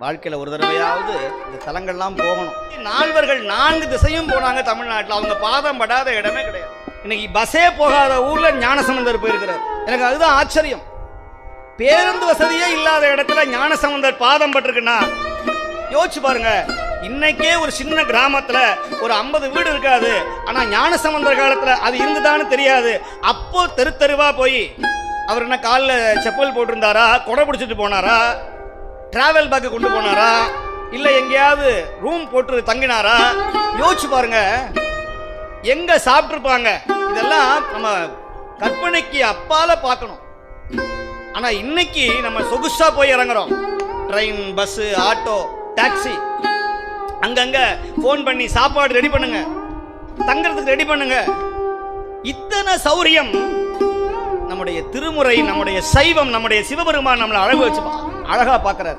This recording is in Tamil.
வாழ்க்கையில் ஒரு தடவையாவது இந்த தலங்கள்லாம் போகணும். நால்வர்கள் 4 திசையும் போனாங்க தமிழ்நாட்டில். அவங்க பாதம் படாத இடமே கிடையாது. இன்னைக்கு பஸ்ஸே போகாத ஊர்ல ஞானசம்பந்தர் போயிருக்கிறார். எனக்கு அதுதான் ஆச்சரியம். பேருந்து வசதியே இல்லாத இடத்துல ஞானசம்பந்தர் பாதம் பட்டிருக்குன்னா யோசிச்சு பாருங்க. இன்னைக்கே ஒரு சின்ன கிராமத்துல ஒரு 50 வீடு இருக்காது. ஆனா ஞானசம்பந்தர் காலத்துல அது இருந்துதான்னு தெரியாது. அப்போ தெரு தெருவா போய் அவர் என்ன காலில் செப்பல் போட்டிருந்தாரா, கொடை பிடிச்சிட்டு போனாரா, டிராவல் பேக்கு கொண்டு போனாரா, இல்ல எங்கேயாவது ரூம் போட்டு தங்கினாரா? யோசிச்சு பாருங்க. எங்க சாப்பிட்டுருப்பாங்க? இதெல்லாம் நம்ம கற்பனைக்கு அப்பால பார்க்கணும். ஆனா இன்னைக்கு நம்ம சொகுசா போய் இறங்குறோம். ட்ரெயின், பஸ், ஆட்டோ, டாக்ஸி, அங்கங்க போன் பண்ணி சாப்பாடு ரெடி பண்ணுங்க, தங்கறதுக்கு ரெடி பண்ணுங்க. இத்தனை சௌரியம் நம்முடைய திருமுறை, நம்முடைய சைவம், நம்முடைய சிவபெருமான் நம்மளை அழகா பார்க்கிறார்.